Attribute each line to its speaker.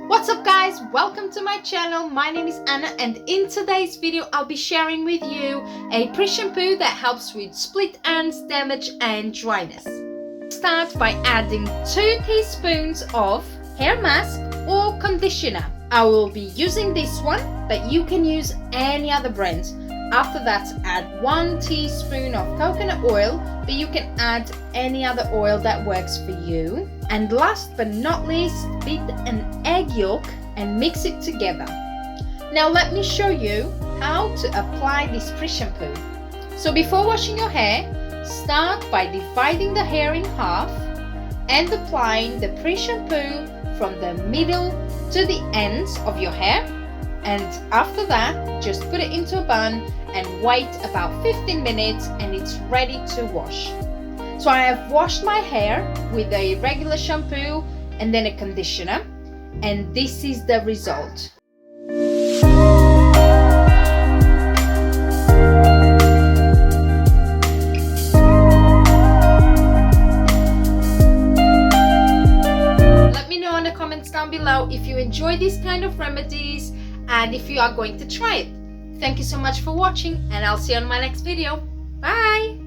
Speaker 1: What's up guys, welcome to my channel. My name is Anna and in today's video I'll be sharing with you a pre-shampoo that helps with split ends, damage and dryness. Start by adding 2 teaspoons of hair mask or conditioner. I will be using this one, but you can use any other brand. After that, add 1 teaspoon of coconut oil, but you can add any other oil that works for you. And last but not least, beat an egg yolk and mix it together. Now let me show you how to apply this pre-shampoo. So before washing your hair, start by dividing the hair in half and applying the pre-shampoo from the middle to the ends of your hair. And after that, just put it into a bun and wait about 15 minutes and it's ready to wash. So I have washed my hair with a regular shampoo and then a conditioner, and this is the result. Let me know in the comments down below if you enjoy these kind of remedies and if you are going to try it. Thank you so much for watching and I'll see you on my next video. Bye!